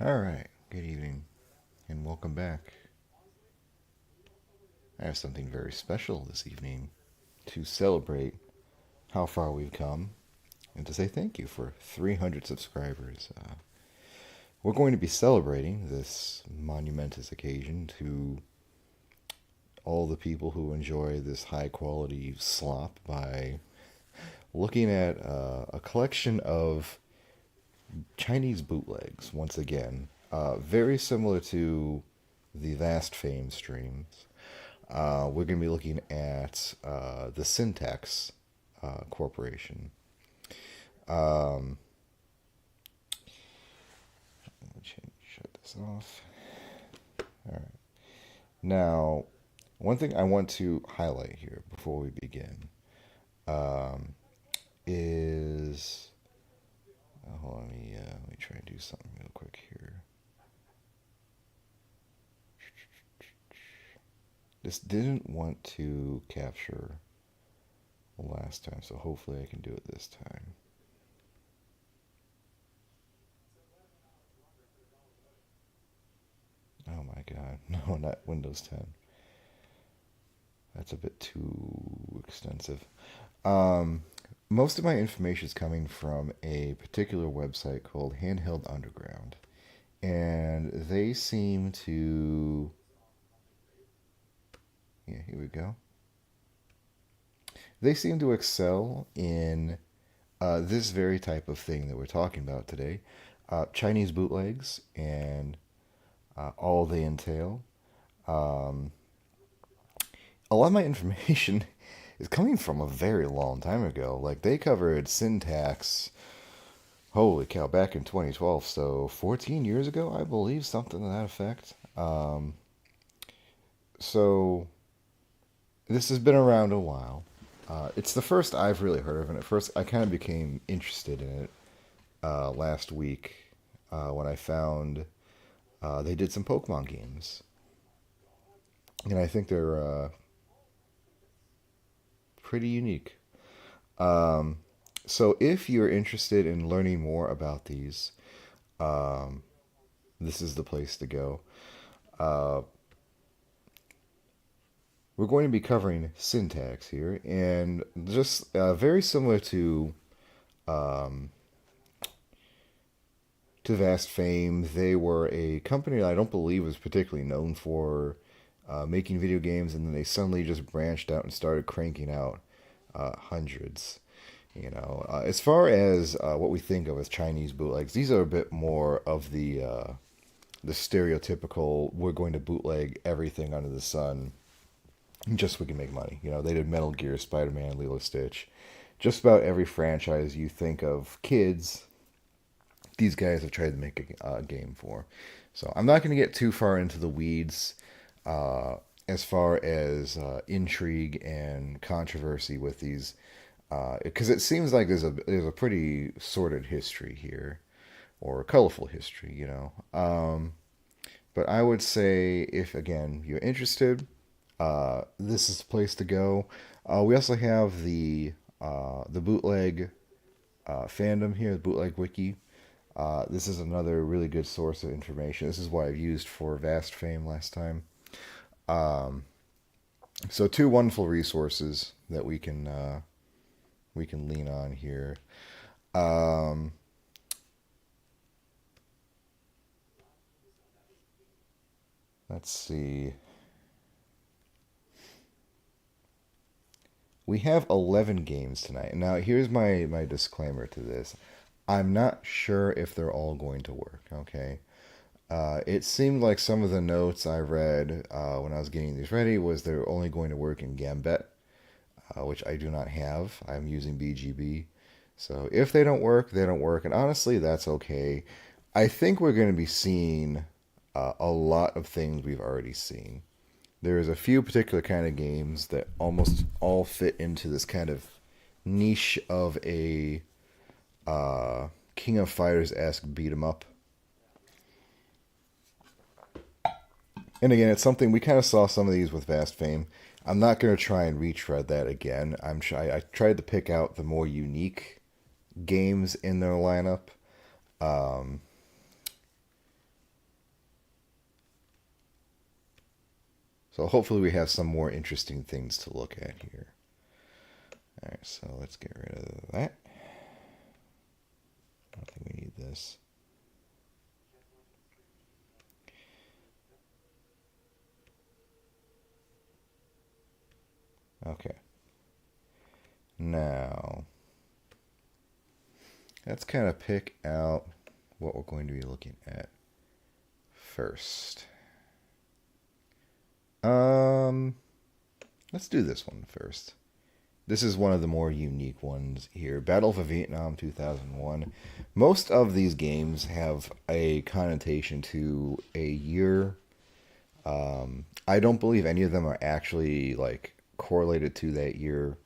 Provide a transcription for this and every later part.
All right, good evening and welcome back. I have something very special this evening to celebrate how far we've come and to say thank you for 300 subscribers. We're going to be celebrating this monumentous occasion to all the people who enjoy this high quality slop by looking at a collection of Chinese bootlegs once again. Very similar to the Vast Fame streams. We're going to be looking at the Syntax Corporation. Um, let me shut this off. All right. Now, one thing I want to highlight here before we begin um, is hold on, let me try and do something real quick here. This didn't want to capture last time, so hopefully I can do it this time. Oh my god, no, not Windows 10. That's a bit too extensive. Um, Most of my information is coming from a particular website called Handheld Underground, and they seem to. Yeah, here we go. They seem to excel in this very type of thing that we're talking about today, Chinese bootlegs and all they entail. Um, a lot of my information is coming from a very long time ago. Like they covered syntax, holy cow, back in 2012, so 14 years ago, I believe, something to that effect. So this has been around a while. It's the first I've really heard of, and at first I kind of became interested in it last week when I found they did some Pokemon games, and I think they're pretty unique. Um, so if you're interested in learning more about these, um, this is the place to go. Uh, we're going to be covering syntax here, and just very similar um, to Vast Fame, they were a company that I don't believe was particularly known for making video games, and then they suddenly just branched out and started cranking out hundreds. As far as what we think of as Chinese bootlegs, these are a bit more of the stereotypical. We're going to bootleg everything under the sun just so we can make money. They did Metal Gear, Spider Man, Lilo Stitch, just about every franchise you think of kids. These guys have tried to make a game for. So I'm not going to get too far into the weeds as far as intrigue and controversy with these, because it seems like there's a pretty sordid history here, or a colorful history, But I would say if again you're interested, this is the place to go. We also have the bootleg fandom here, the bootleg wiki. This is another really good source of information. This is what I've used for Vast Fame last time. Um, so two wonderful resources that we can lean on here. Um, let's see. We have 11 games tonight. Now, here's my disclaimer to this. I'm not sure if they're all going to work, okay? It seemed like some of the notes I read when I was getting these ready was they're only going to work in Gambit, which I do not have. I'm using BGB. So if they don't work, they don't work. And honestly, that's okay. I think we're going to be seeing a lot of things we've already seen. There's a few particular kind of games that almost all fit into this kind of niche of a King of Fighters-esque beat 'em up. And again, it's something we kind of saw some of these with Vast Fame. I'm not going to try and retread that again. I tried to pick out the more unique games in their lineup. Um, So hopefully we have some more interesting things to look at here. All right, so let's get rid of that. I don't think we need this. Okay. Now, let's kind of pick out what we're going to be looking at first. Um, let's do this one first. This is one of the more unique ones here. Battle for Vietnam 2001. Most of these games have a connotation to a year. I don't believe any of them are actually like correlated to that year.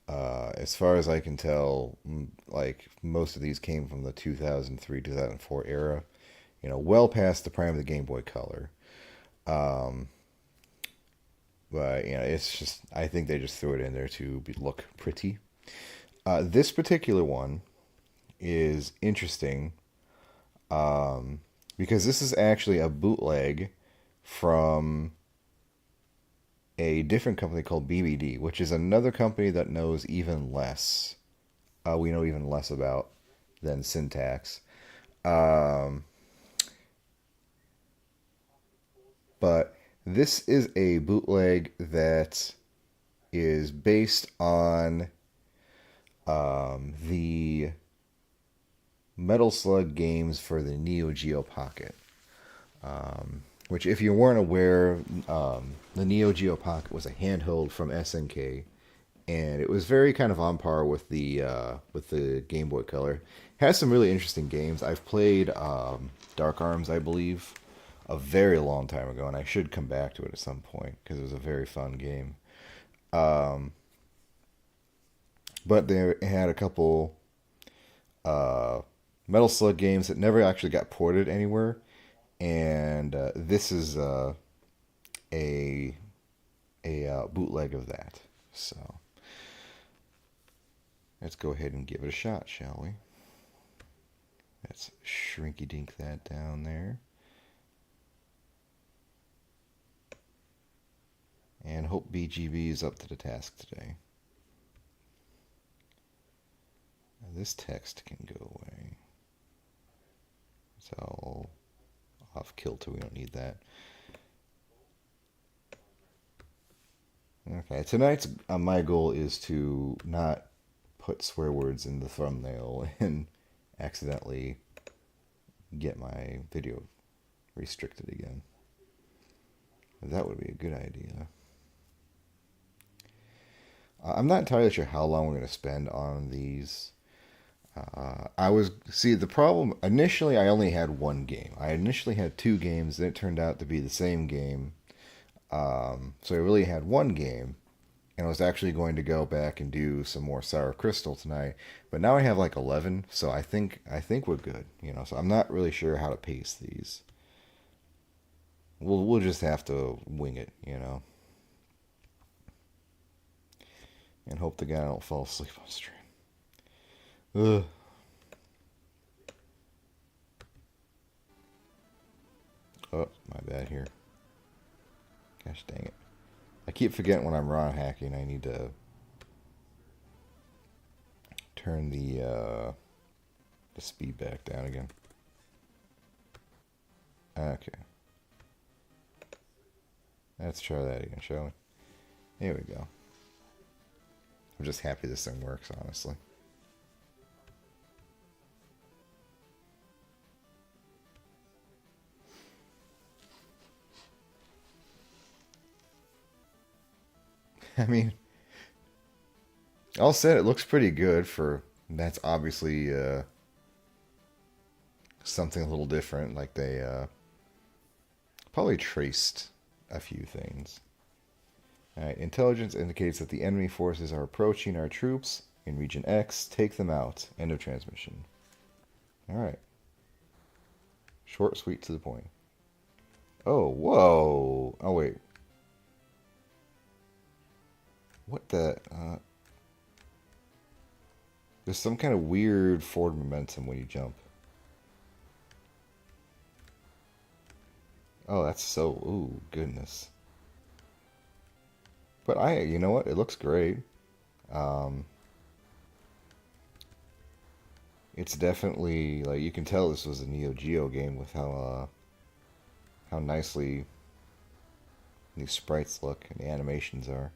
As far as I can tell, like most of these came from the 2003 2004 era, well past the prime of the Game Boy Color. Um, but it's just I think they just threw it in there to look pretty. This particular one is interesting because this is actually a bootleg from a different company called BBD, which is another company that knows even less. We know even less about than Syntax. Um, but this is a bootleg that is based on the Metal Slug games for the Neo Geo Pocket. Which, if you weren't aware, the Neo Geo Pocket was a handheld from SNK, and it was very kind of on par with the Game Boy Color. Has some really interesting games. I've played Dark Arms, I believe, a very long time ago, and I should come back to it at some point because it was a very fun game. Um, but they had a couple uh, Metal Slug games that never actually got ported anywhere, and this is a bootleg of that. So let's go ahead and give it a shot, shall we? Let's shrinky dink that down there. And hope BGB is up to the task today. Now this text can go away. It's all off kilter. We don't need that. Okay, tonight's my goal is to not put swear words in the thumbnail and accidentally get my video restricted again. That would be a good idea. I'm not entirely sure how long we're going to spend on these. The problem, initially I only had one game. I initially had two games, then it turned out to be the same game. So I really had one game, and I was actually going to go back and do some more Sour Crystal tonight. But now I have like 11, so I think we're good. So I'm not really sure how to pace these. We'll just have to wing it. And hope the guy don't fall asleep on stream. Ugh. Oh, my bad here. Gosh dang it. I keep forgetting when I'm ROM hacking I need to turn the speed back down again. Okay. Let's try that again, shall we? Here we go. I'm just happy this thing works, honestly. I mean, all said, it looks pretty good for... That's obviously something a little different. Like they probably traced a few things. Alright, intelligence indicates that the enemy forces are approaching our troops in Region X. Take them out. End of transmission. Alright. Short, sweet, to the point. Oh, whoa. Oh, wait. What the... there's some kind of weird forward momentum when you jump. Oh, that's so... Ooh, goodness. But you know what? It looks great. Um, it's definitely like you can tell this was a Neo Geo game with how nicely these sprites look and the animations are.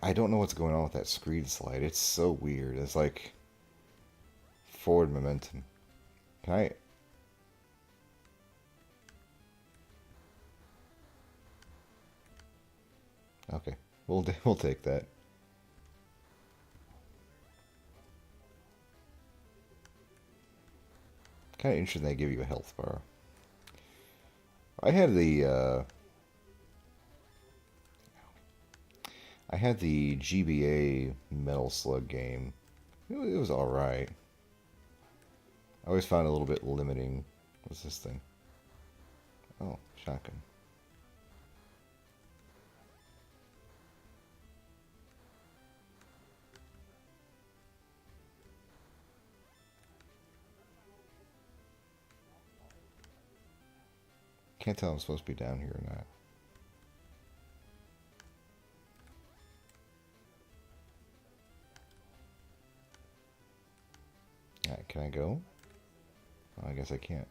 I don't know what's going on with that screen slide. It's so weird. It's like forward momentum. Can I? Okay, we'll take that. Kind of interesting they give you a health bar. I had the GBA Metal Slug game. It was all right. I always found it a little bit limiting. What's this thing? Oh, shotgun. Can't tell if I'm supposed to be down here or not. Alright, can I go? Oh, I guess I can't.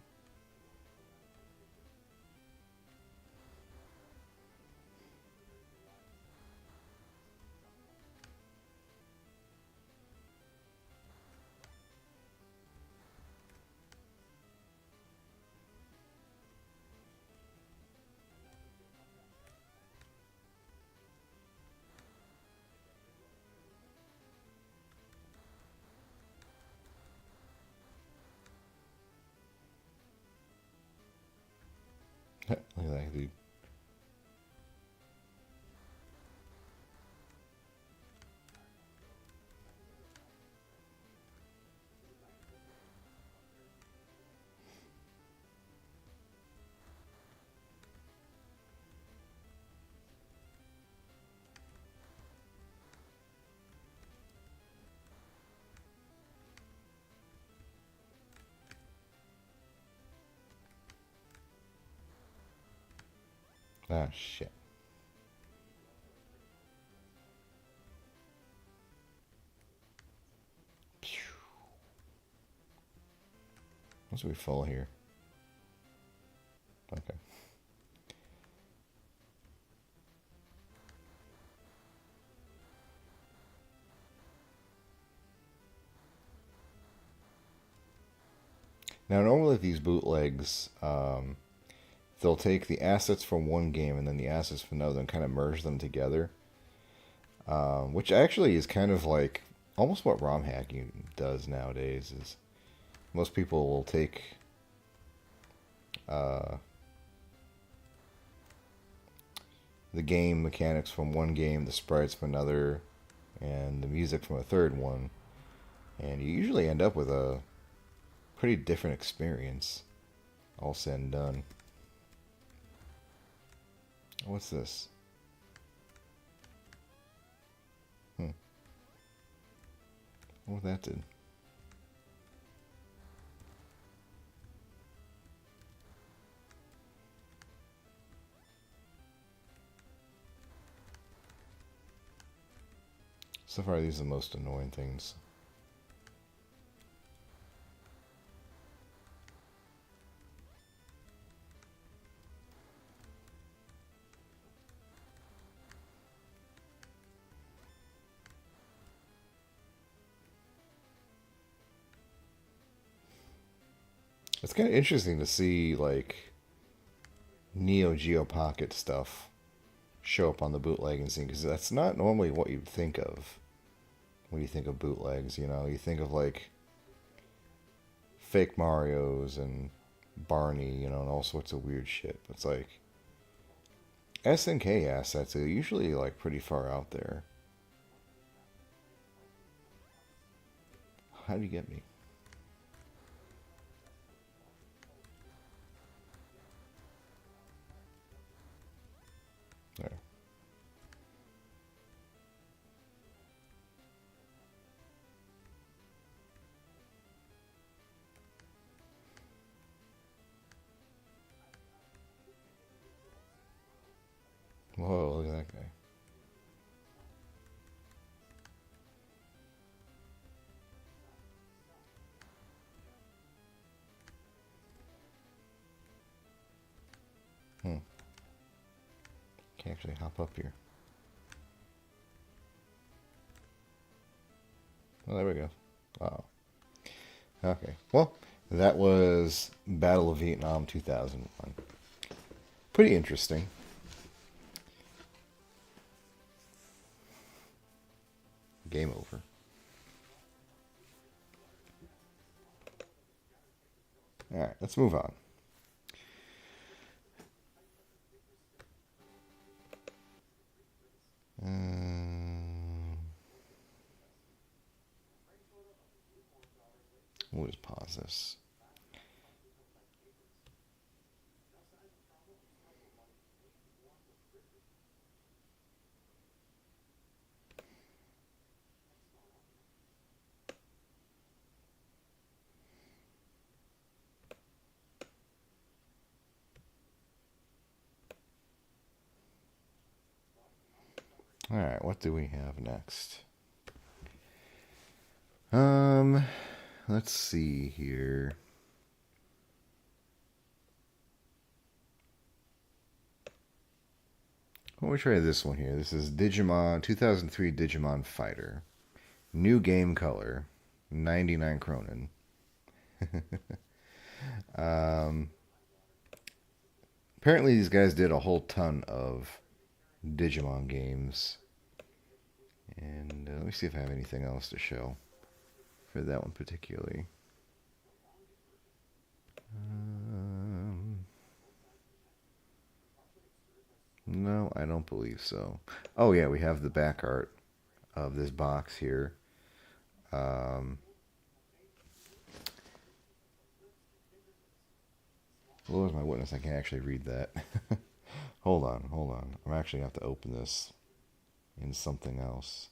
Look at that, dude. Ah, shit. Once we fall here. Okay. Now, normally these bootlegs, they'll take the assets from one game and then the assets from another and kind of merge them together, which actually is kind of like almost what ROM hacking does nowadays. Is most people will take uh, the game mechanics from one game, the sprites from another, and the music from a third one, and you usually end up with a pretty different experience, all said and done. What's this? Hmm. What that did? So far, these are the most annoying things. It's kind of interesting to see like Neo Geo Pocket stuff show up on the bootlegging scene because that's not normally what you'd think of when you think of bootlegs. You know, you think of like fake Mario's and Barney, you know, and all sorts of weird shit. It's like SNK assets are usually like pretty far out there. How do you get me? There. Whoa, look at that guy. Hmm. Can't actually hop up here. Oh, there we go. Oh. Okay. Well, that was Battle of Vietnam 2001. Pretty interesting. Game over. Alright, let's move on. We'll just pause this. Alright, what do we have next? Let's see here. Well, we try this one here. This is Digimon 2003 Digimon Fighter. New game color, 99 Kronen. Apparently these guys did a whole ton of Digimon games. And let me see if I have anything else to show for that one particularly. No, I don't believe so. Oh yeah, we have the back art of this box here. Lord is my witness, I can't actually read that. Hold on. I'm actually going to have to open this in something else.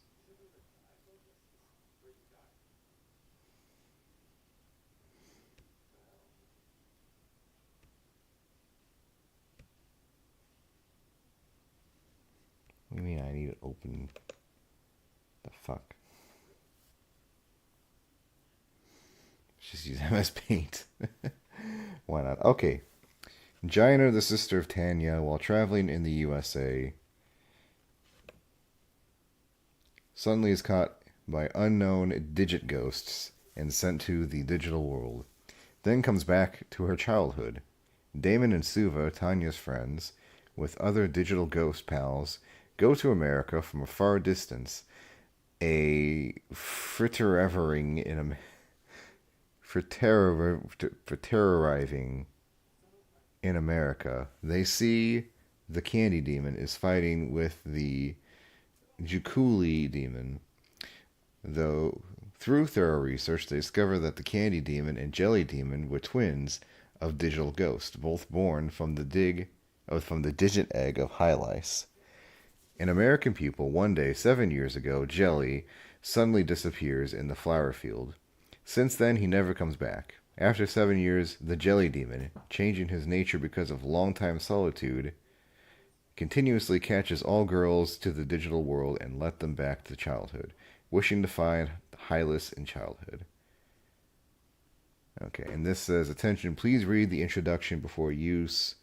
What do you mean I need to open the fuck? Just use MS Paint. Why not? Okay. Jaina, the sister of Tanya, while traveling in the USA, suddenly is caught by unknown digit ghosts and sent to the digital world. Then comes back to her childhood. Damon and Suva, Tanya's friends, with other digital ghost pals, go to America from a far distance. A fritterevering in a for terrorizing in America. They see the Candy Demon is fighting with the Jukuli Demon. Though through thorough research, they discover that the Candy Demon and Jelly Demon were twins of Digital Ghost, both born from the digit egg of Hylice. An American pupil, one day, 7 years ago, Jelly, suddenly disappears in the flower field. Since then, he never comes back. After 7 years, the Jelly Demon, changing his nature because of long-time solitude, continuously catches all girls to the digital world and let them back to childhood, wishing to find Hylas in childhood. Okay, and this says, attention, please read the introduction before use.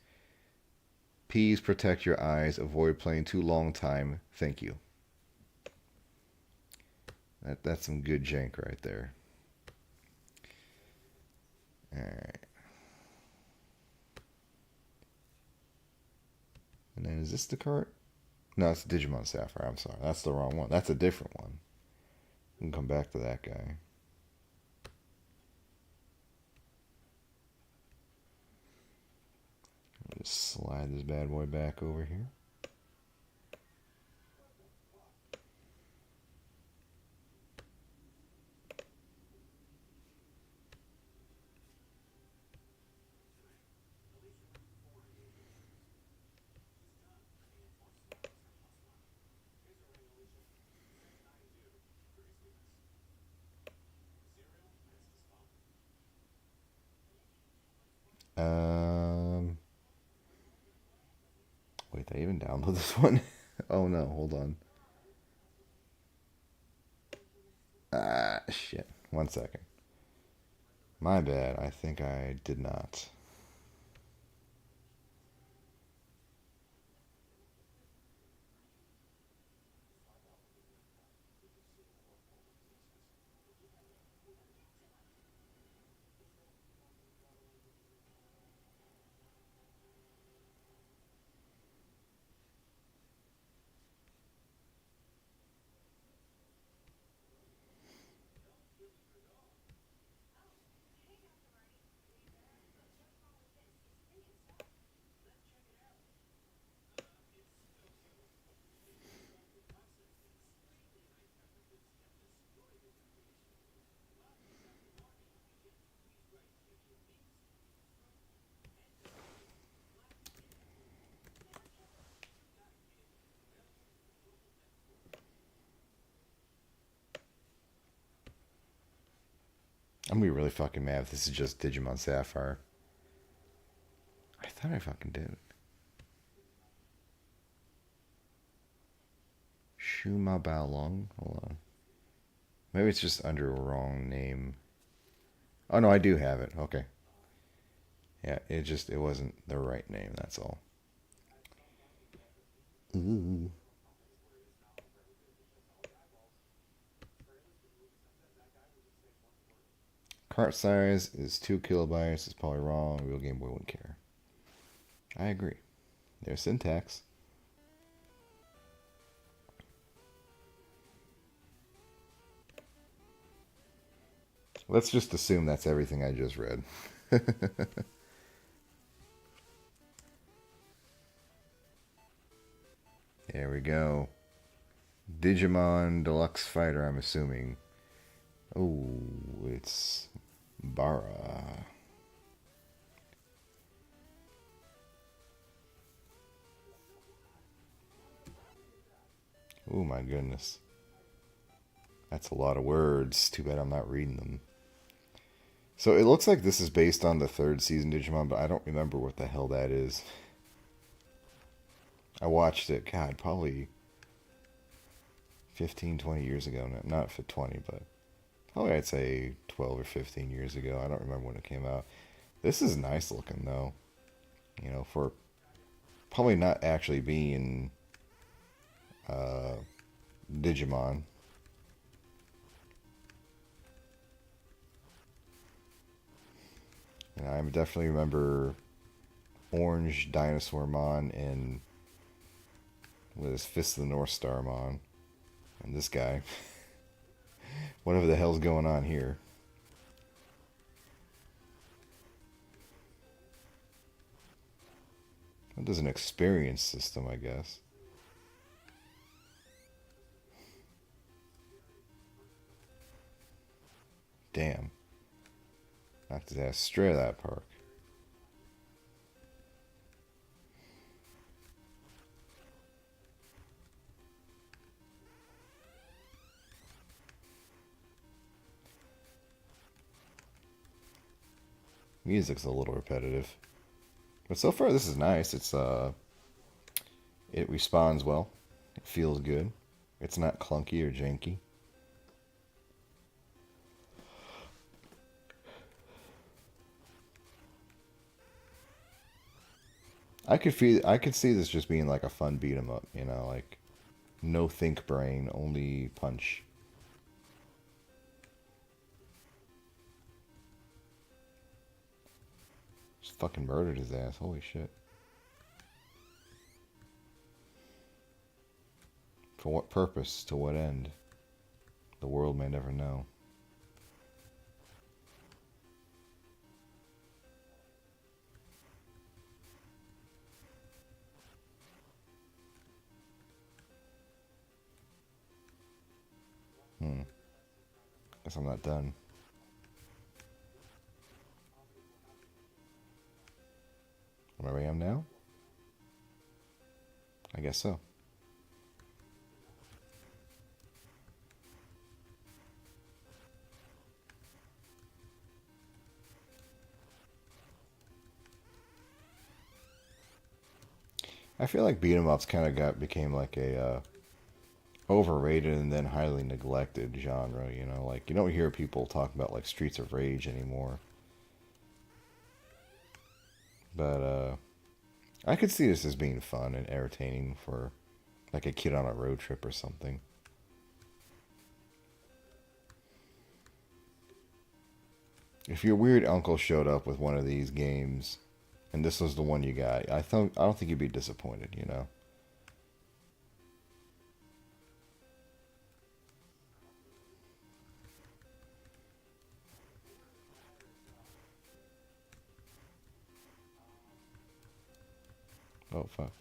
Please protect your eyes. Avoid playing too long time. Thank you. That's some good jank right there. Alright. And then is this the cart? No, it's Digimon Sapphire. I'm sorry. That's the wrong one. That's a different one. We can come back to that guy. Just slide this bad boy back over here. Wait, even download this one? Oh no, hold on. Ah, shit. 1 second. My bad. I think I did not. I'm gonna be really fucking mad if this is just Digimon Sapphire. I thought I fucking did. Shuma Baolong? Hold on. Maybe it's just under a wrong name. Oh no, I do have it. Okay. Yeah, it wasn't the right name, that's all. Ooh. Cart size is 2 kilobytes. It's probably wrong. Real Game Boy wouldn't care. I agree. There's Sintax. Let's just assume that's everything I just read. There we go. Digimon Deluxe Fighter, I'm assuming. Oh, it's Bara. Oh my goodness. That's a lot of words. Too bad I'm not reading them. So it looks like this is based on the 3rd season Digimon, but I don't remember what the hell that is. I watched it, God, probably 15, 20 years ago. Not for 20, but probably I'd say 12 or 15 years ago. I don't remember when it came out. This is nice looking, though. You know, for probably not actually being Digimon. And I definitely remember Orange Dinosaur Mon and with his Fist of the North Star Mon. And this guy. Whatever the hell's going on here. That does an experience system, I guess. Damn. Knocked his ass straight out of that park. Music's a little repetitive. But so far this is nice. It responds well. It feels good. It's not clunky or janky. I could see this just being like a fun beat 'em up, you know, like no think brain, only punch. Just fucking murdered his ass. Holy shit. For what purpose? To what end? The world may never know. Guess I'm not done. Where I am now? I guess so. I feel like beat 'em ups kind of got became like a overrated and then highly neglected genre. You know, like you don't hear people talk about like Streets of Rage anymore. But I could see this as being fun and entertaining for like a kid on a road trip or something. If your weird uncle showed up with one of these games and this was the one you got, I don't think you'd be disappointed, you know. Oh fuck.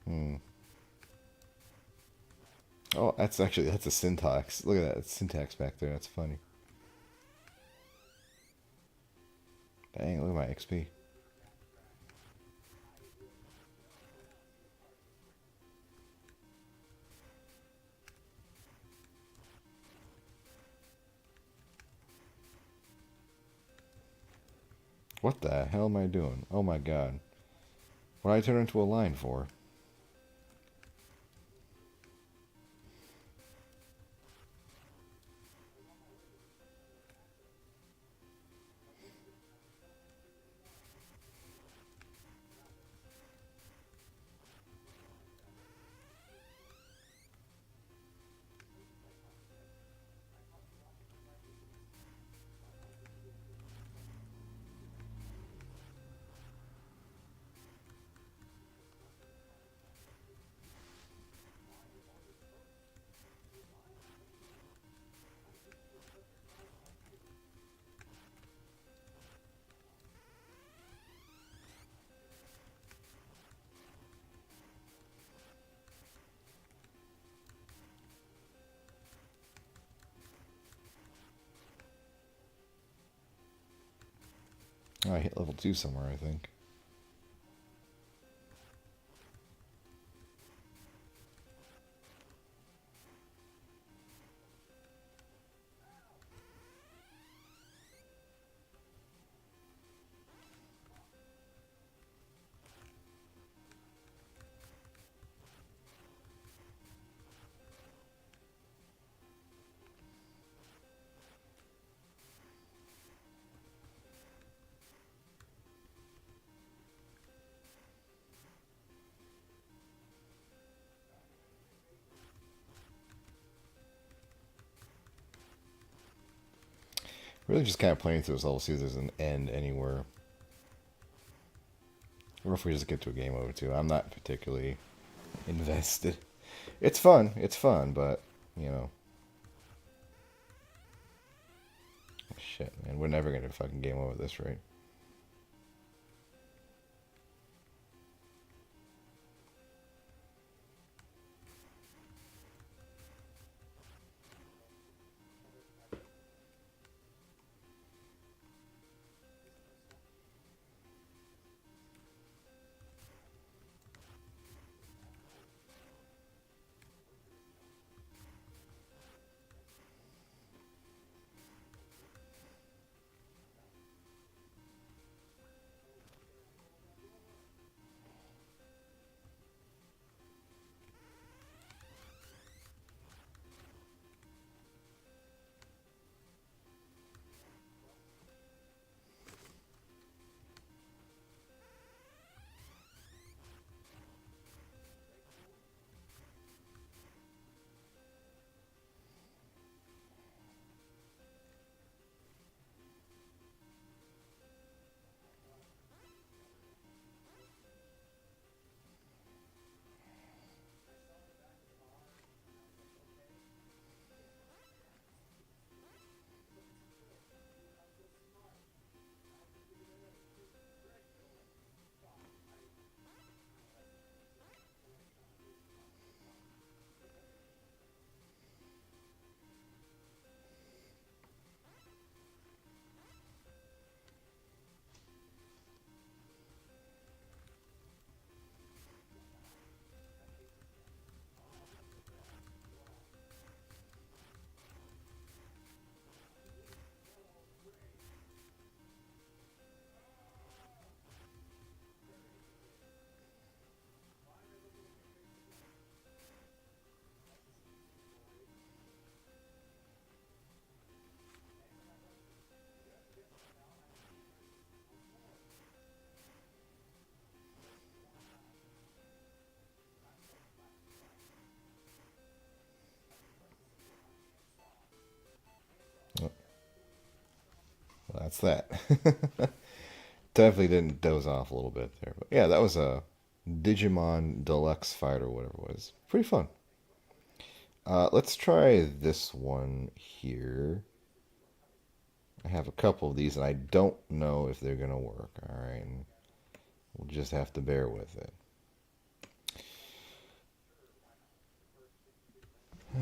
Hmm. Oh, that's a syntax. Look at that. It's syntax back there. That's funny. Dang, look at my XP. What the hell am I doing? Oh my god. What did I turn into a line for? Oh, I hit level 2 somewhere, I think. Really just kind of playing through this level, see if there's an end anywhere. Or if we just get to a game over too. I'm not particularly invested. It's fun, but, you know. Shit, man, we're never gonna fucking game over this, right? that's that. Definitely didn't doze off a little bit there. But yeah, that was a Digimon Deluxe Fight or whatever it was. Pretty fun. Let's try this one here. I have a couple of these, and I don't know if they're going to work. All right. And we'll just have to bear with it.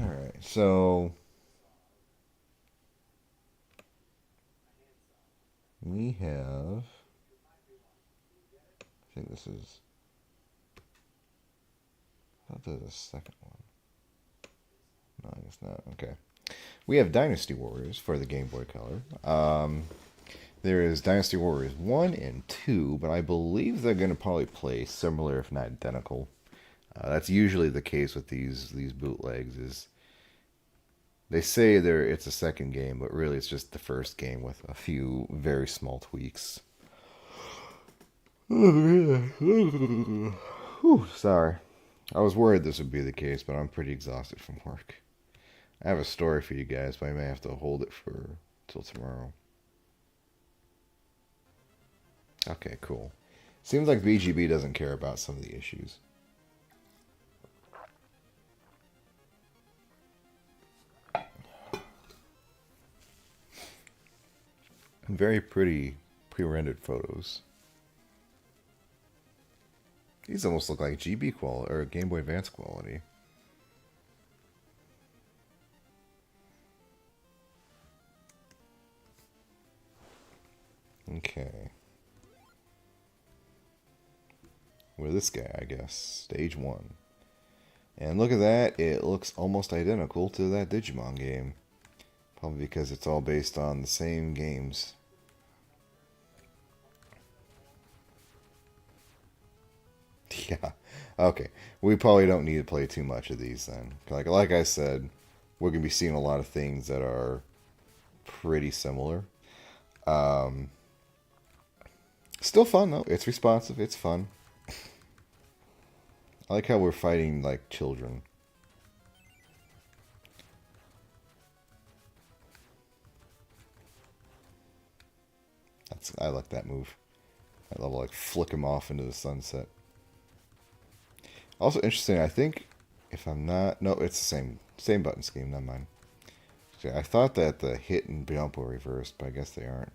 All right. So we have. I think this is. I thought there's a second one. No, I guess not. Okay. We have Dynasty Warriors for the Game Boy Color. There is Dynasty Warriors 1 and 2, but I believe they're going to probably play similar, if not identical. That's usually the case with these bootlegs. Is they say it's a second game, but really it's just the first game with a few very small tweaks. Whew, sorry. I was worried this would be the case, but I'm pretty exhausted from work. I have a story for you guys, but I may have to hold it for till tomorrow. Okay, cool. Seems like BGB doesn't care about some of the issues. Very pretty pre-rendered photos. These almost look like GB quality or Game Boy Advance quality. Okay. With this guy, I guess. Stage 1. And look at that, it looks almost identical to that Digimon game. Probably because it's all based on the same games. Yeah. Okay. We probably don't need to play too much of these then. Like I said, we're going to be seeing a lot of things that are pretty similar. Still fun though. It's responsive. It's fun. I like how we're fighting like children. I like that move. I love like flick him off into the sunset. Also interesting, I think if I'm not no, it's the same button scheme, not mine. I thought that the hit and jump were reversed, but I guess they aren't.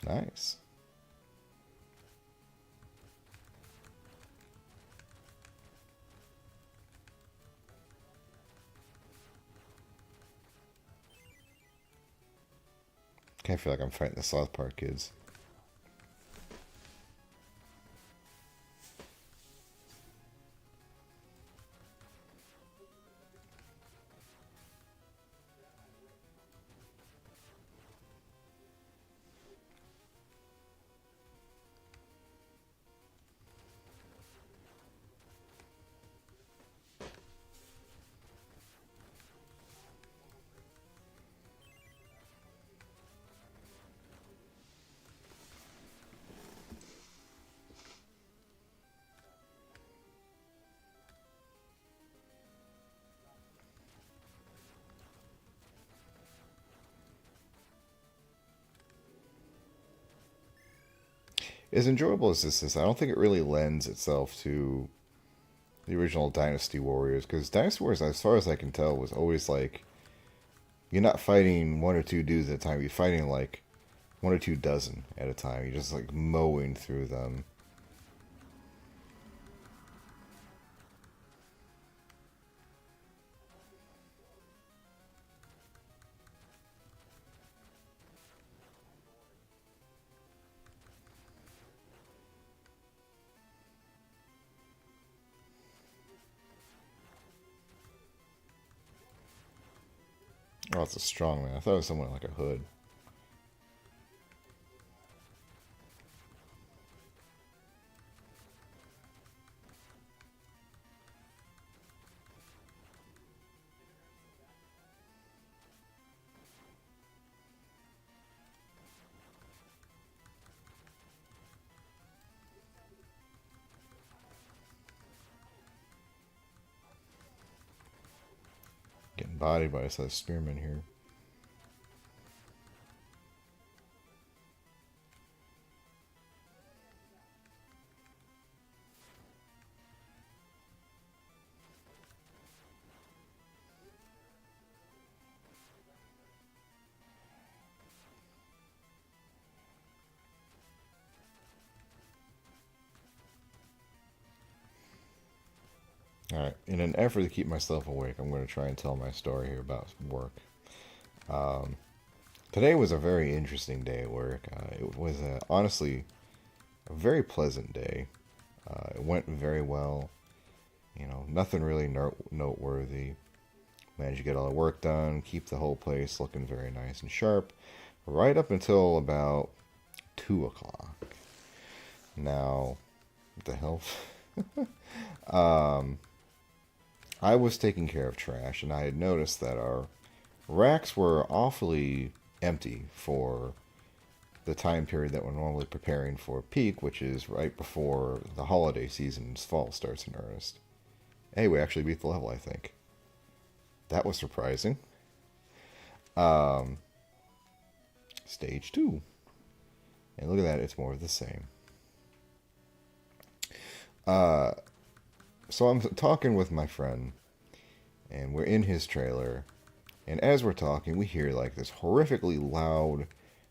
Nice. Kind of feel like I'm fighting the South Park kids. As enjoyable as this is, I don't think it really lends itself to the original Dynasty Warriors, because Dynasty Warriors, as far as I can tell, was always like you're not fighting one or two dudes at a time. You're fighting like one or two dozen at a time. You're just like mowing through them. Oh, it's a strong man. I thought it was someone like a hood. bodied by this spearman here. Alright, in an effort to keep myself awake, I'm going to try and tell my story here about work. Um, Today was a very interesting day at work. It was honestly a very pleasant day. It went very well. You know, nothing really noteworthy. Managed to get all the work done, keep the whole place looking very nice and sharp, right up until about 2 o'clock. Now, what the hell? um, I was taking care of trash, and I had noticed that our racks were awfully empty for the time period that we're normally preparing for peak, which is right before the holiday season's fall starts in earnest. Hey, we actually beat the level, I think. That was surprising. Um, Stage 2. And look at that, it's more of the same. So I'm talking with my friend, and we're in his trailer, and as we're talking, we hear like this horrifically loud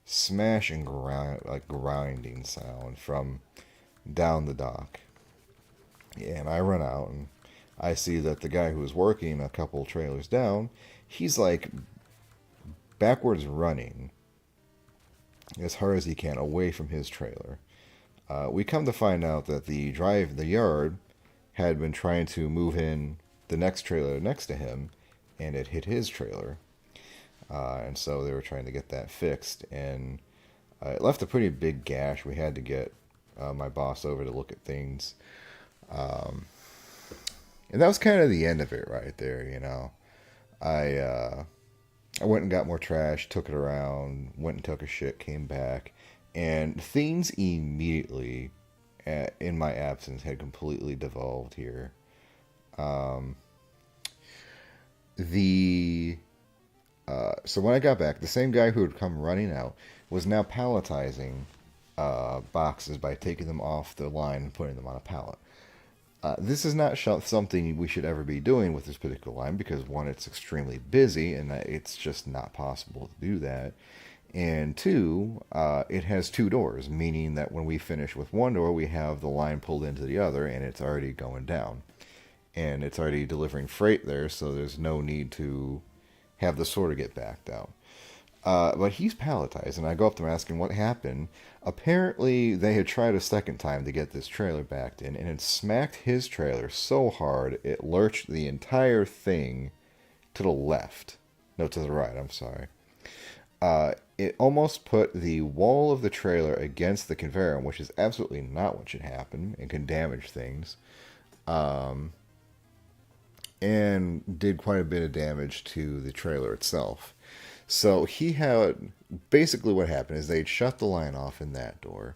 smash and grinding sound from down the dock. And I run out, and I see that the guy who was working a couple trailers down, he's like backwards running as hard as he can away from his trailer. We come to find out that the yard had been trying to move in the next trailer next to him, and it hit his trailer. And so they were trying to get that fixed, and it left a pretty big gash. We had to get my boss over to look at things. And that was kind of the end of it right there, you know. I went and got more trash, took it around, went and took a shit, came back, and things immediately, in my absence, had completely devolved here. So when I got back, the same guy who had come running out was now palletizing boxes by taking them off the line and putting them on a pallet. This is not something we should ever be doing with this particular line because, one, it's extremely busy and it's just not possible to do that. And two, it has two doors, meaning that when we finish with one door, we have the line pulled into the other and it's already going down. And it's already delivering freight there, so there's no need to have the sorter get backed out. But he's palletized, and I go up to him asking what happened. Apparently, they had tried a second time to get this trailer backed in, and it smacked his trailer so hard it lurched the entire thing to the left. No, to the right, I'm sorry. It almost put the wall of the trailer against the conveyor, which is absolutely not what should happen, and can damage things. And did quite a bit of damage to the trailer itself. So he had, basically what happened is they'd shut the line off in that door,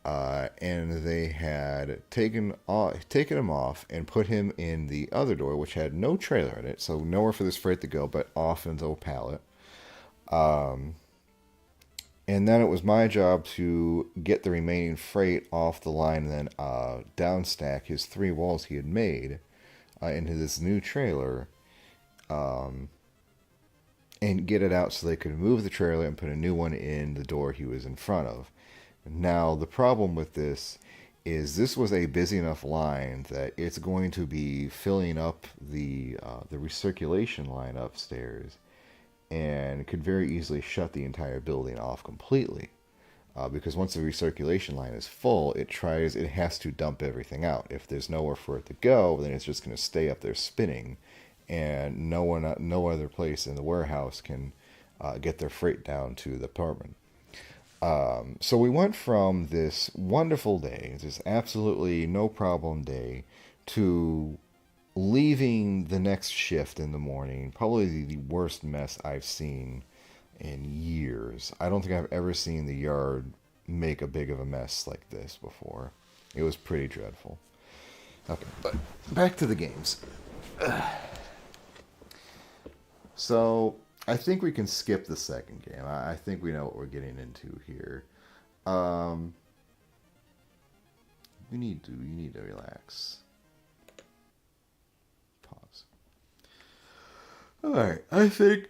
and they had taken him off and put him in the other door, which had no trailer in it, so nowhere for this freight to go, but off into a pallet. And then it was my job to get the remaining freight off the line and then downstack his 3 walls he had made into this new trailer, and get it out so they could move the trailer and put a new one in the door he was in front of. Now, the problem with this is this was a busy enough line that it's going to be filling up the recirculation line upstairs, and could very easily shut the entire building off completely. Because once the recirculation line is full, it has to dump everything out. If there's nowhere for it to go, then it's just going to stay up there spinning, and no other place in the warehouse can get their freight down to the apartment. So we went from this wonderful day, this absolutely no problem day, to leaving the next shift in the morning, probably the worst mess I've seen in years. I don't think I've ever seen the yard make a big of a mess like this before. It was pretty dreadful. Okay, but back to the games. So I think we can skip the second game. I think we know what we're getting into here. Um, you need to relax. Pause. All right, I think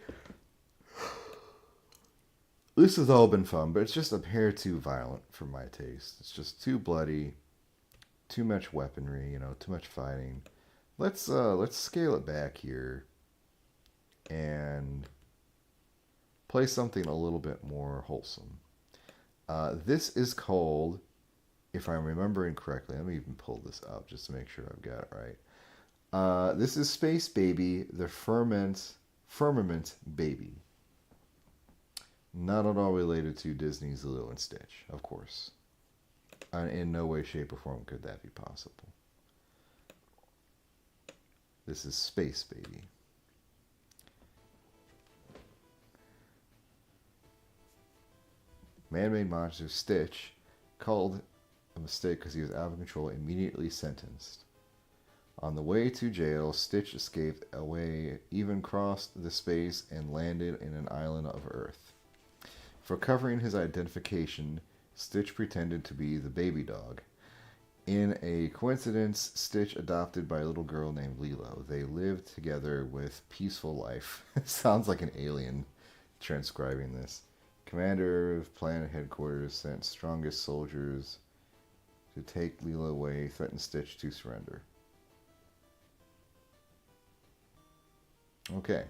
this has all been fun, but it's just a hair too violent for my taste. It's just too bloody, too much weaponry, too much fighting. Let's scale it back here and play something a little bit more wholesome. This is called, if I'm remembering correctly, let me even pull this up just to make sure I've got it right. This is Space Baby, the Firmament Baby. Not at all related to Disney's Lilo and Stitch, of course. In no way, shape, or form could that be possible. This is Space Baby. Man-made monster Stitch, called a mistake because he was out of control, immediately sentenced. On the way to jail, Stitch escaped away, even crossed the space and landed in an island of Earth. For covering his identification, Stitch pretended to be the baby dog. In a coincidence, Stitch adopted by a little girl named Lilo. They lived together with peaceful life. Sounds like an alien transcribing this. Commander of planet headquarters sent strongest soldiers to take Lilo away, threatened Stitch to surrender. Okay.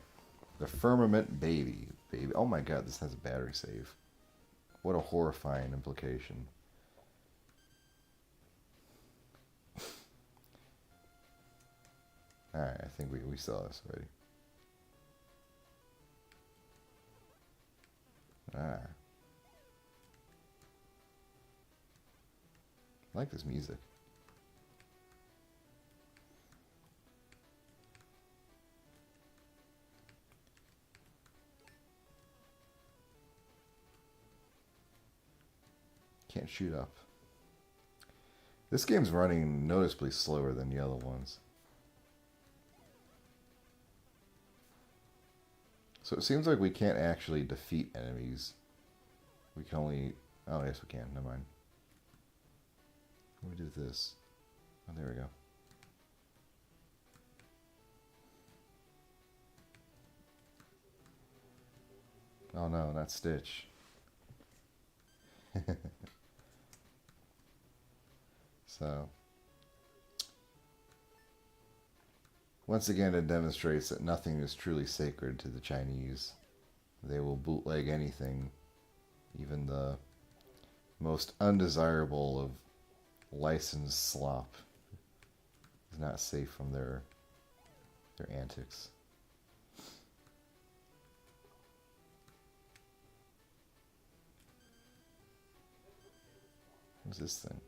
The Firmament Baby. Oh my god, this has a battery save. What a horrifying implication. Alright, I think we saw this already. Ah. I like this music. Can't shoot up. This game's running noticeably slower than the other ones. So it seems like we can't actually defeat enemies. We can only... Oh, yes, we can. Never mind. Let me do this. Oh, there we go. Oh, no, not Stitch. So... Once again, it demonstrates that nothing is truly sacred to the Chinese. They will bootleg anything, even the most undesirable of licensed slop is not safe from their antics. What's this thing?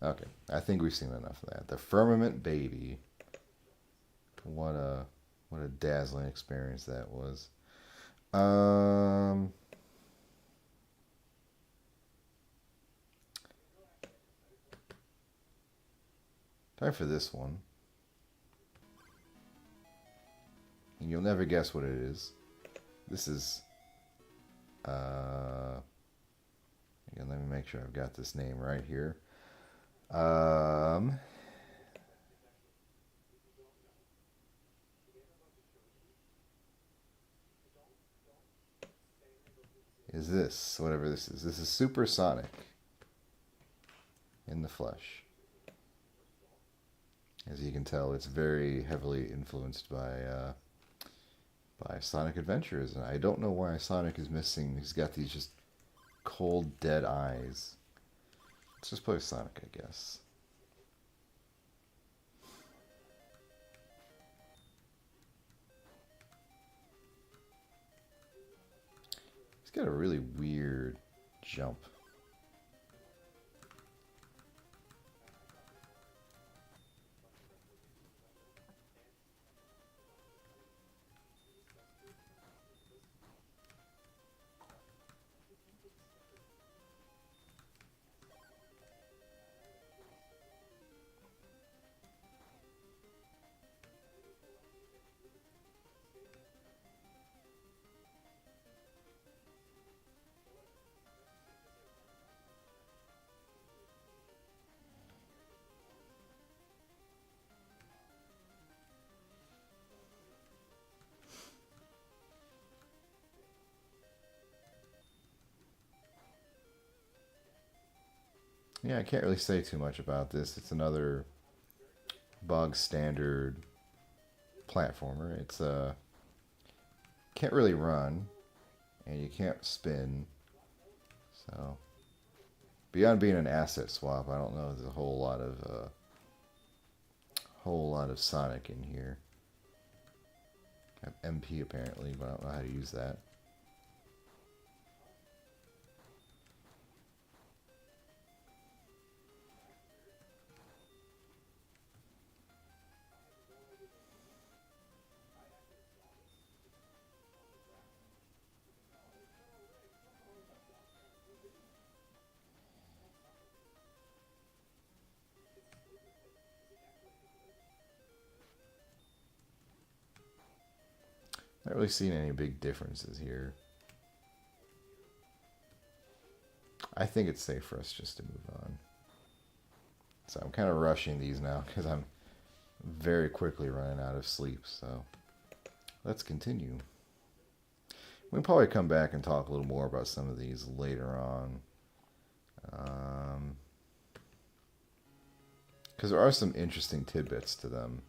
Okay, I think we've seen enough of that. The Firmament Baby. What a dazzling experience that was. Time for this one. And you'll never guess what it is. This is again, let me make sure I've got this name right here. Is this, whatever this is. This is Supersonic in the flesh. As you can tell, it's very heavily influenced by by Sonic Adventures. And I don't know why Sonic is missing. He's got these just cold, dead eyes. Let's just play with Sonic, I guess. He's got a really weird jump. Yeah, I can't really say too much about this. It's another bog standard platformer. It's can't really run, and you can't spin. So beyond being an asset swap, I don't know. There's a whole lot of Sonic in here. I have MP apparently, but I don't know how to use that. Not really seeing any big differences here. I think it's safe for us just to move on. So I'm kind of rushing these now because I'm very quickly running out of sleep. So let's continue. We'll probably come back and talk a little more about some of these later on. Because there are some interesting tidbits to them.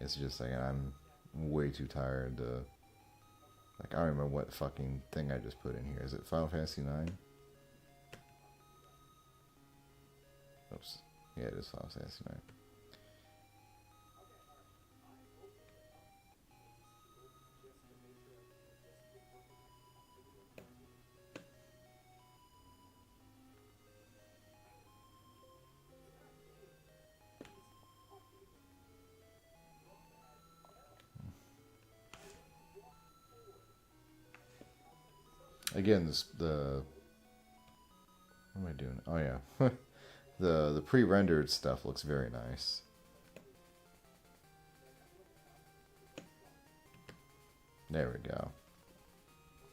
It's just like I'm way too tired to... Like, I don't remember what fucking thing I just put in here. Is it Final Fantasy 9? Oops. Yeah, it is Final Fantasy 9. Again, the what am I doing? Oh yeah, the pre-rendered stuff looks very nice. There we go.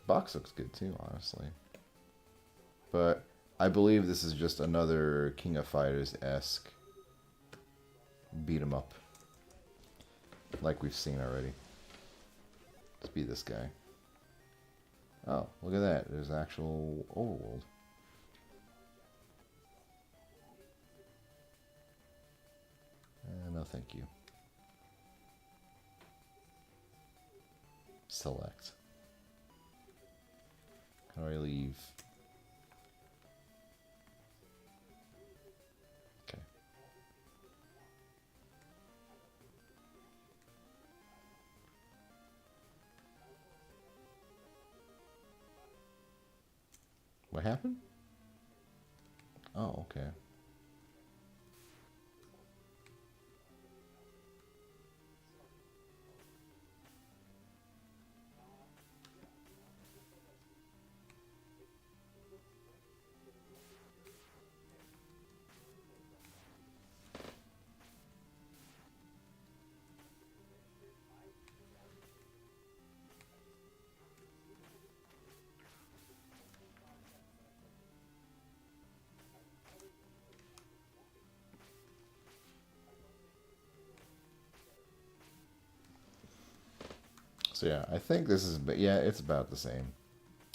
Box looks good too, honestly. But I believe this is just another King of Fighters-esque beat 'em up, like we've seen already. Let's be this guy. Oh, look at that. There's actual overworld. No, thank you. Select. How do I leave? Okay. What happened? Oh, okay. So yeah, I think this is, but yeah, it's about the same.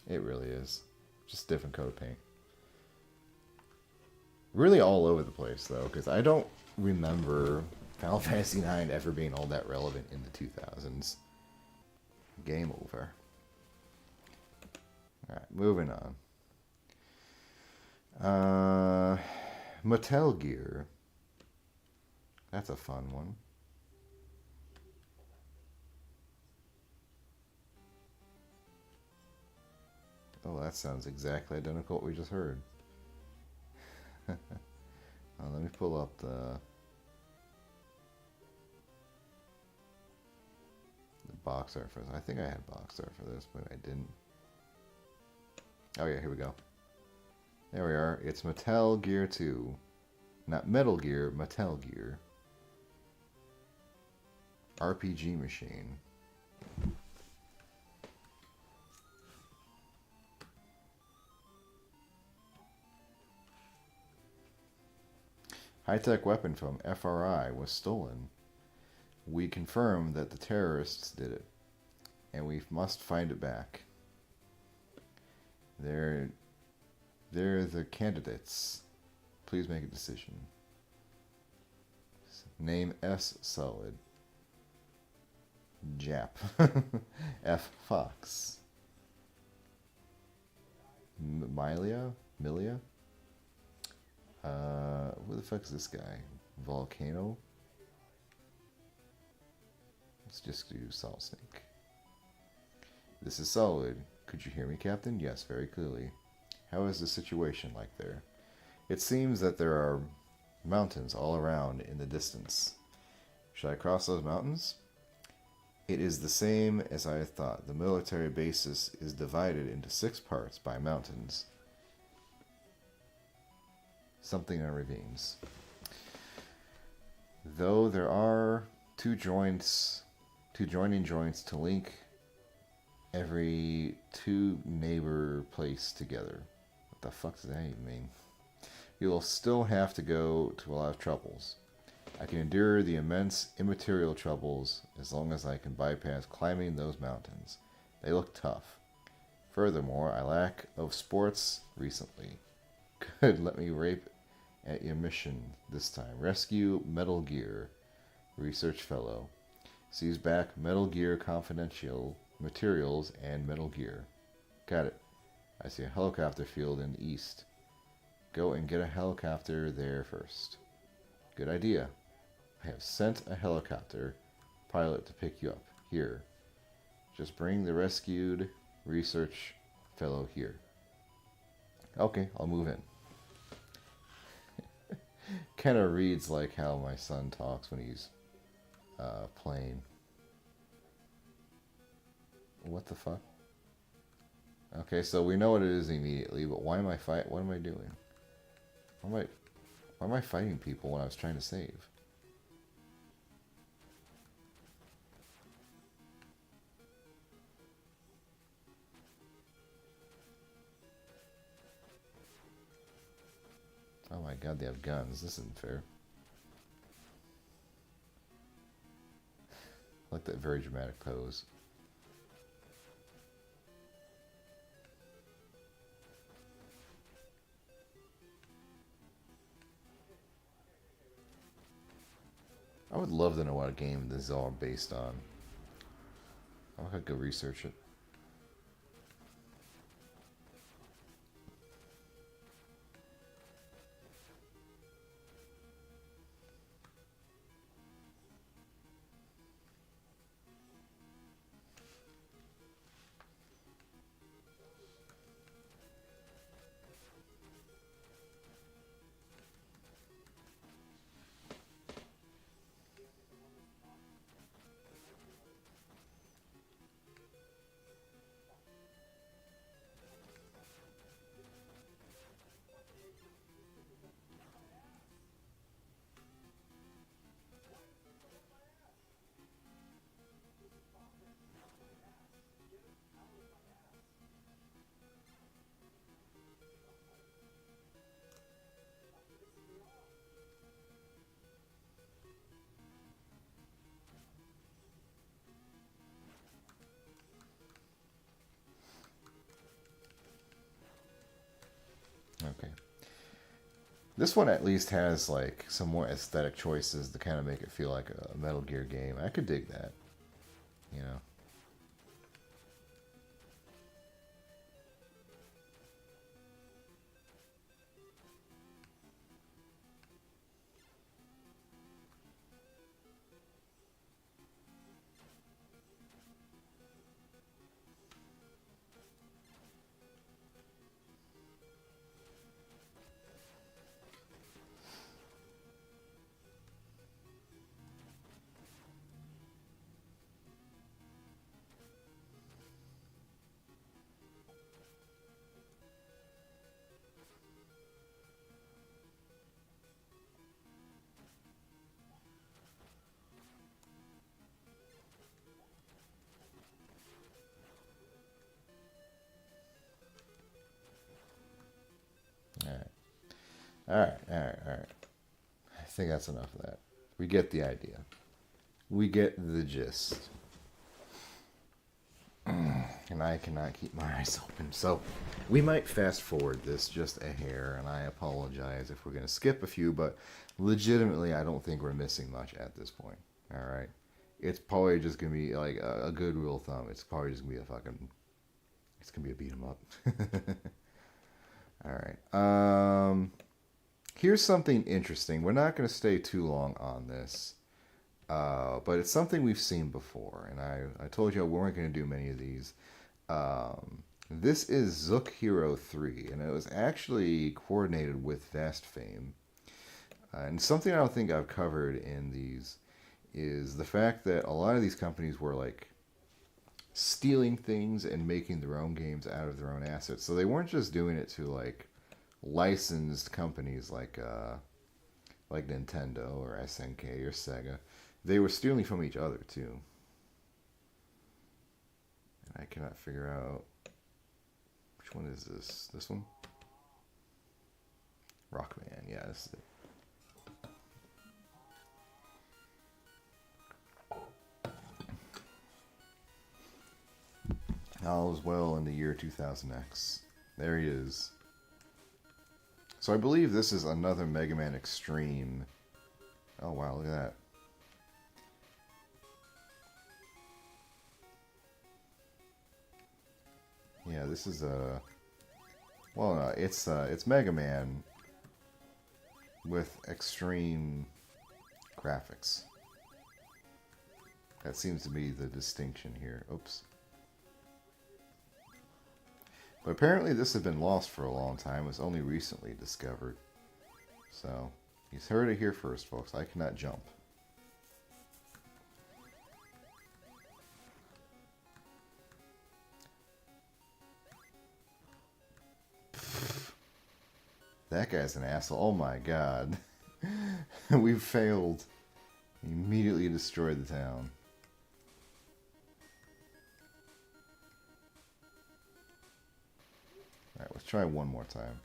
It really is. Just different coat of paint. Really all over the place though, because I don't remember Final Fantasy IX ever being all that relevant in the 2000s. Game over. Alright, moving on. Mattel Gear. That's a fun one. Oh, that sounds exactly identical to what we just heard. Let me pull up the box art for this. I think I had box art for this, but I didn't. Oh yeah, here we go. There we are. It's Mattel Gear 2. Not Metal Gear, Mattel Gear. RPG machine. High-tech weapon from FRI was stolen. We confirm that the terrorists did it, and we must find it back. They're the candidates. Please make a decision. Name S solid. Jap. F Fox. Milia? Who the fuck is this guy? Volcano? Let's just do Salt Snake. This is solid. Could you hear me, Captain? Yes, very clearly. How is the situation like there? It seems that there are mountains all around in the distance. Should I cross those mountains? It is the same as I thought. The military basis is divided into 6 parts by mountains. Something in ravines. Though there are two joining joints to link every 2 neighbor place together. What the fuck does that even mean? You will still have to go to a lot of troubles. I can endure the immense immaterial troubles as long as I can bypass climbing those mountains. They look tough. Furthermore, I lack of sports recently. Good, let me rape at your mission this time. Rescue Metal Gear. Research Fellow. Seize back Metal Gear Confidential Materials and Metal Gear. Got it. I see a helicopter field in the east. Go and get a helicopter there first. Good idea. I have sent a helicopter pilot to pick you up. Here. Just bring the rescued research fellow here. Okay, I'll move in. Kind of reads like how my son talks when he's playing. What the fuck? Okay, so we know what it is immediately, but why am I what am I doing? Why am I fighting people when I was trying to save? Oh my god, they have guns. This isn't fair. I like that very dramatic pose. I would love to know what game this is all based on. I'll have to go research it. Okay. This one at least has like some more aesthetic choices to kind of make it feel like a Metal Gear game. I could dig that, you know. All right, all right, all right. I think that's enough of that. We get the idea. We get the gist. And I cannot keep my eyes open. So we might fast forward this just a hair, and I apologize if we're going to skip a few, but legitimately, I don't think we're missing much at this point. All right. It's probably just going to be like a good rule of thumb. It's probably just going to be a fucking. It's going to be a beat 'em up. All right. Here's something interesting. We're not going to stay too long on this. But it's something we've seen before, and I told you we weren't going to do many of these. This is Zook Hero 3, and it was actually coordinated with Vast Fame. And something I don't think I've covered in these is the fact that a lot of these companies were like stealing things and making their own games out of their own assets. So they weren't just doing it to like licensed companies like Nintendo or SNK or Sega. They were stealing from each other too. And I cannot figure out which one is this. This one? Rockman, yeah, this is it. All is well in the year 2000X. There he is. So I believe this is another Mega Man Extreme. Oh wow, look at that. Yeah, this is a. Well, no, it's Mega Man with extreme graphics. That seems to be the distinction here. Oops. But apparently this has been lost for a long time. It was only recently discovered. So, he's heard it here first, folks. I cannot jump. That guy's an asshole. Oh my god. We've failed. He immediately destroyed the town. Alright, let's try one more time.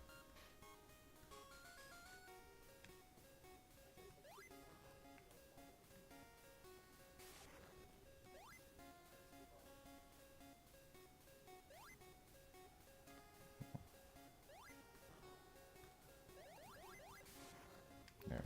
There.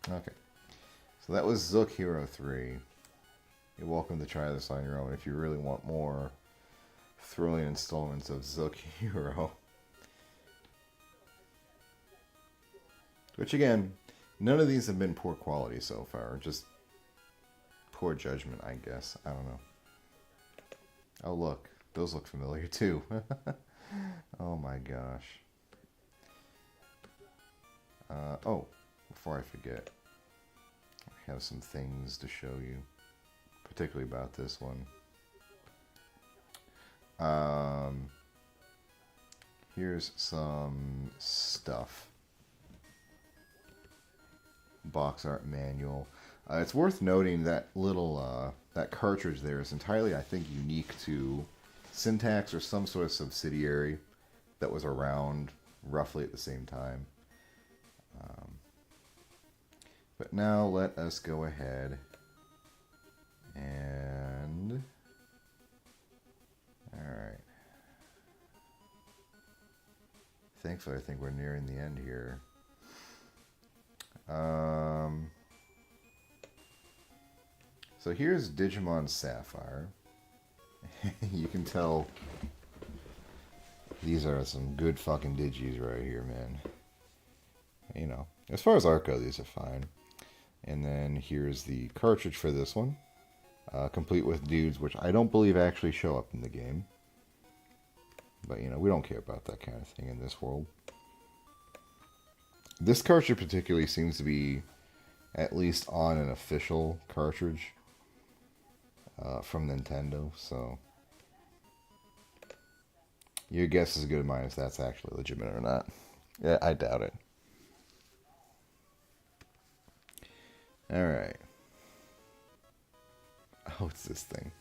Okay. So that was Zook Hero 3. You're welcome to try this on your own if you really want more thrilling installments of Zook Hero. Which again, none of these have been poor quality so far. Just poor judgment, I guess. I don't know. Oh look, those look familiar too. Oh my gosh. Oh, before I forget, I have some things to show you, particularly about this one. Here's some stuff. Box art manual. It's worth noting that little that cartridge there is entirely, I think, unique to Sintax or some sort of subsidiary that was around roughly at the same time. But now let us go ahead and alright. Thankfully I think we're nearing the end here. Um, so here's Digimon Sapphire. You can tell these are some good fucking Digis right here, man. You know, as far as art goes, these are fine. And then here's the cartridge for this one, complete with dudes, which I don't believe actually show up in the game. But, you know, we don't care about that kind of thing in this world. This cartridge particularly seems to be at least on an official cartridge from Nintendo, so your guess is as good as mine if that's actually legitimate or not. Yeah, I doubt it. Alright. Oh, it's this thing.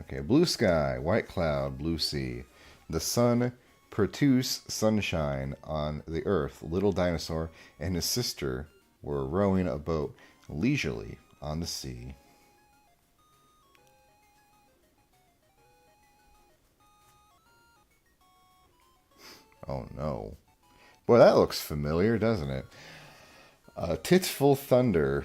Okay, blue sky, white cloud, blue sea. The sun produce sunshine on the earth. Little dinosaur and his sister were rowing a boat leisurely on the sea. Oh no. Boy, that looks familiar, doesn't it? Titful thunder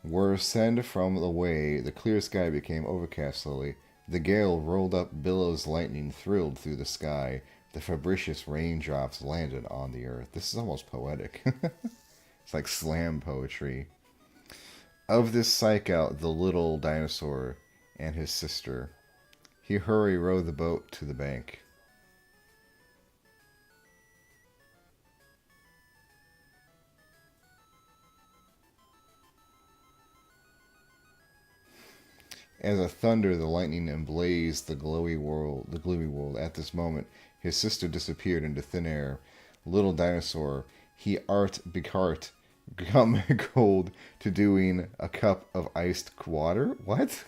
were sent from the way the clear sky became overcast slowly. The gale rolled up billows, lightning thrilled through the sky. The fabricious raindrops landed on the earth. This is almost poetic. It's like slam poetry. Of this psych out the little dinosaur and his sister. He hurried rowed the boat to the bank. As a thunder, the lightning emblazed the gloomy world. At this moment, his sister disappeared into thin air. Little dinosaur, he art becart, come cold to doing a cup of iced water? What?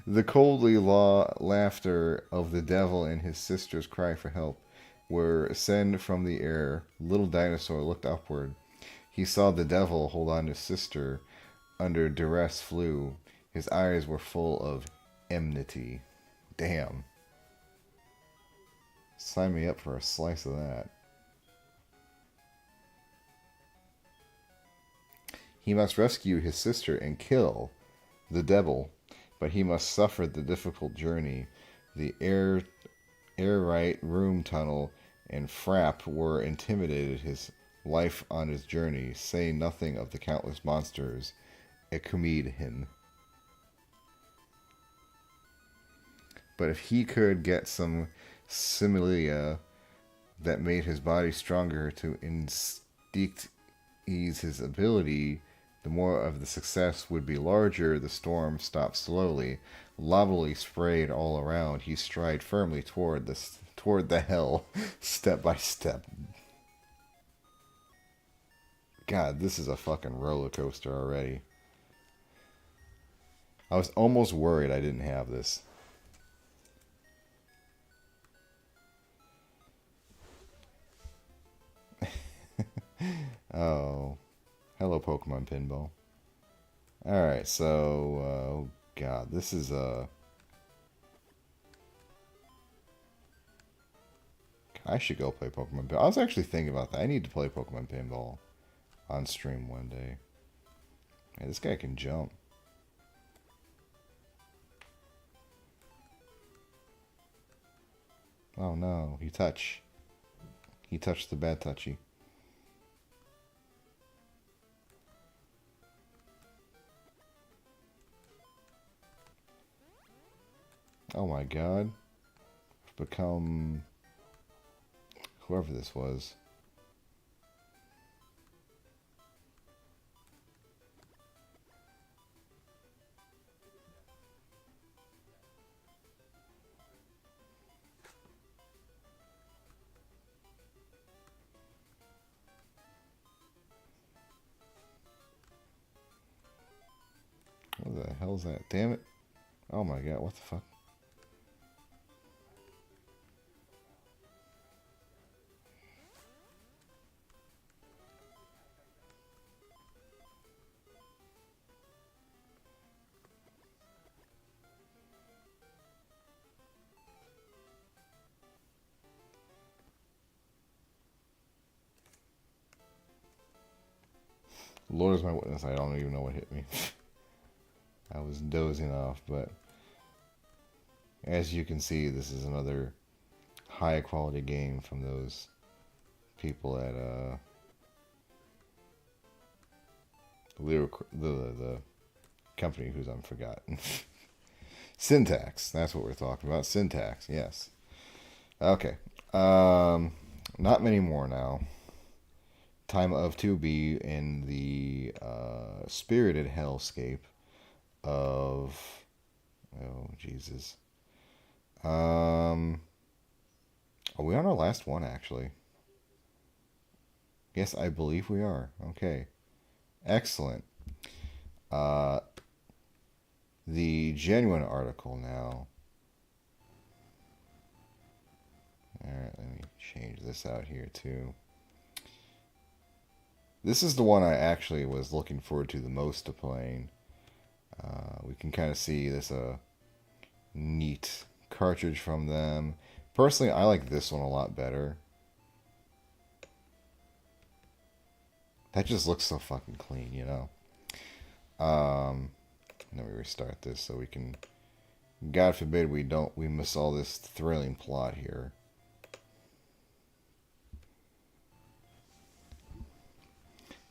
The coldly laughter of the devil and his sister's cry for help were sent from the air. Little dinosaur looked upward. He saw the devil hold on to his sister under duress flew. His eyes were full of enmity. Damn. Sign me up for a slice of that. He must rescue his sister and kill the devil, but he must suffer the difficult journey. The airtight room tunnel and Frapp were intimidated his life on his journey, saying nothing of the countless monsters accompanied him. But if he could get some similia that made his body stronger to instinct ease his ability, the more of the success would be larger. The storm stopped slowly. Lavally sprayed all around. He stride firmly toward the hell, step by step. God, this is a fucking roller coaster already. I was almost worried I didn't have this. Oh. Hello, Pokemon Pinball. Alright, so... oh, God. This is, I should go play Pokemon Pinball. I was actually thinking about that. I need to play Pokemon Pinball on stream one day. Hey, this guy can jump. Oh no, he touched the bad touchy. Oh my god. I've become whoever this was. What the hell is that? Damn it. Oh my god, what the fuck? Lord is my witness, I don't even know what hit me. I was dozing off, but as you can see, this is another high quality game from those people at the company whose I'm forgotten. Sintax, that's what we're talking about. Sintax, yes. Okay. Not many more now. Time of to be in the spirited hellscape of, oh Jesus. Are we on our last one actually? Yes, I believe we are. Okay. Excellent. Uh the genuine article now. Alright, let me change this out here too. This is the one I actually was looking forward to the most to playing. We can kind of see this neat cartridge from them. Personally, I like this one a lot better. That just looks so fucking clean, you know? Let me restart this so we can... God forbid we miss all this thrilling plot here.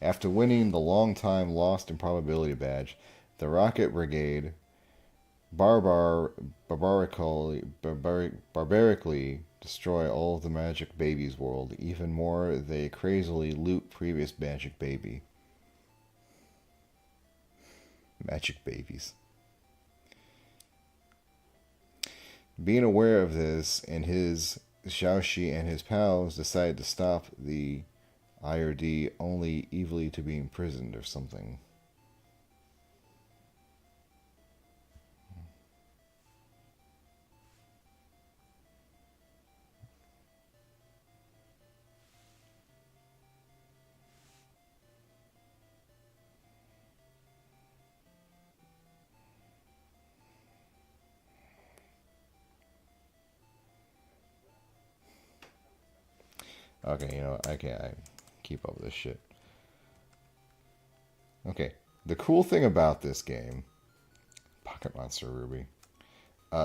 After winning the long-time lost in probability badge, the Rocket Brigade barbarically destroy all of the Magic Baby's world. Even more, they crazily loot previous Magic Baby. Magic Babies. Being aware of this, and Xiaoxi and his pals decided to stop the IRD, only evilly to be imprisoned or something. Okay, you know, I can't keep up with this shit. Okay, the cool thing about this game, Pocket Monster Ruby,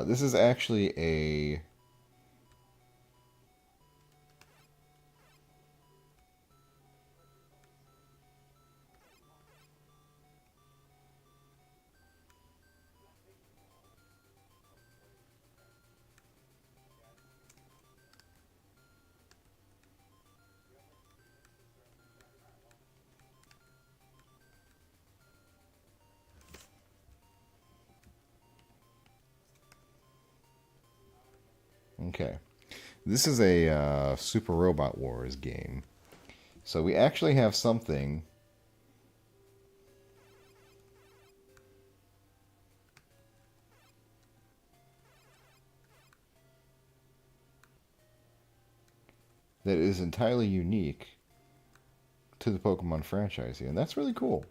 this is actually a... Okay. This is a Super Robot Wars game. So we actually have something that is entirely unique to the Pokemon franchise here, and that's really cool.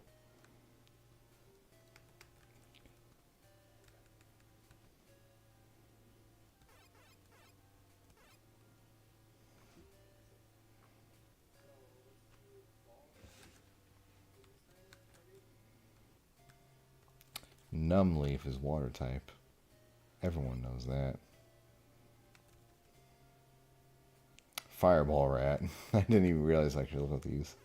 Numbleaf is water type. Everyone knows that. Fireball Rat. I didn't even realize I could look at these.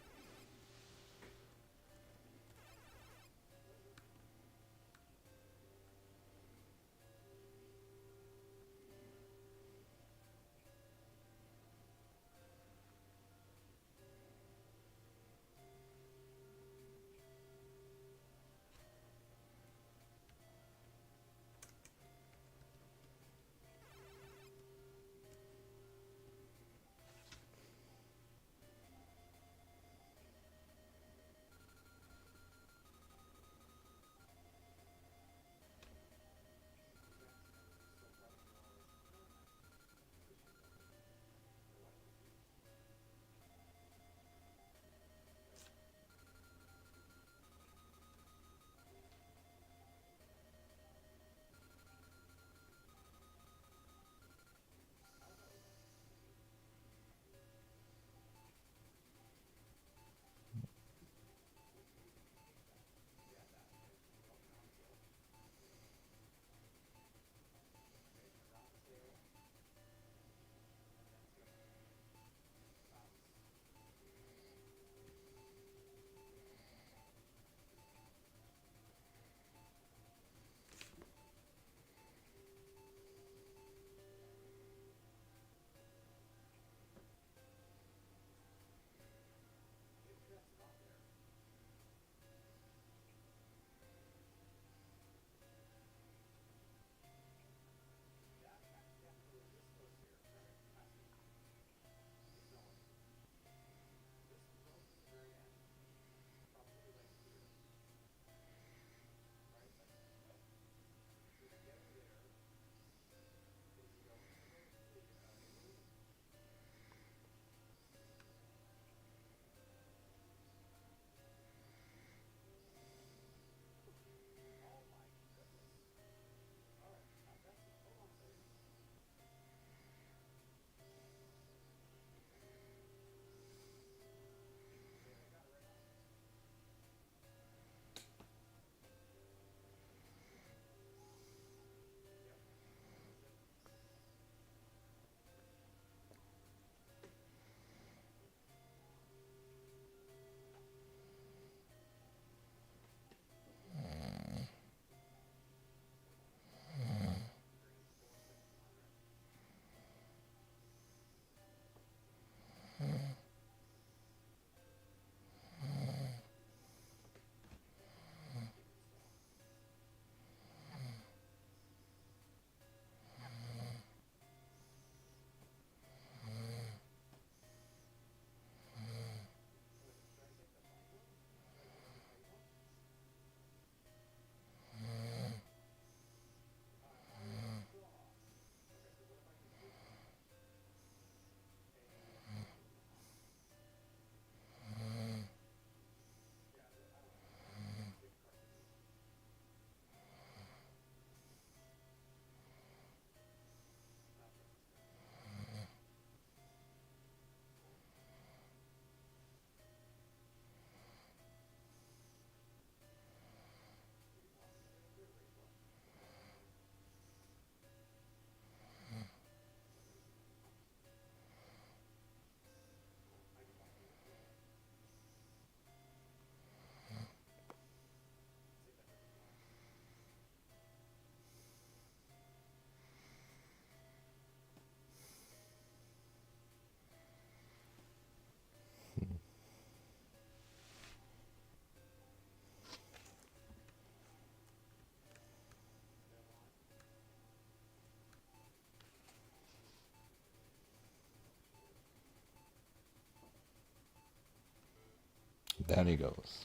Down he goes.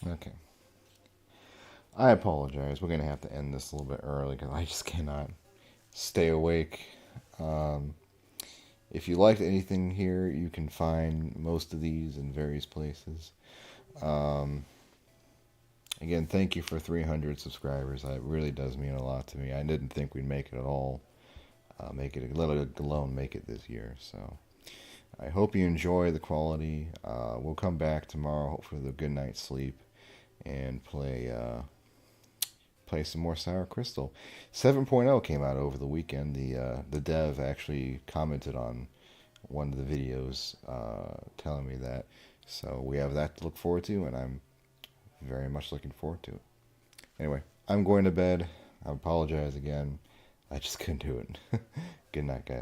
Okay. I apologize. We're going to have to end this a little bit early because I just cannot stay awake. Um, if you liked anything here, you can find most of these in various places. Um, Again, thank you for 300 subscribers. It really does mean a lot to me. I didn't think we'd make it at all. Make it, let alone make it this year. So I hope you enjoy the quality. We'll come back tomorrow, hopefully with a good night's sleep, and play some more Sour Crystal. 7.0 came out over the weekend. The dev actually commented on one of the videos telling me that. So we have that to look forward to, and I'm very much looking forward to it. Anyway, I'm going to bed. I apologize again. I just couldn't do it. Good night, guys.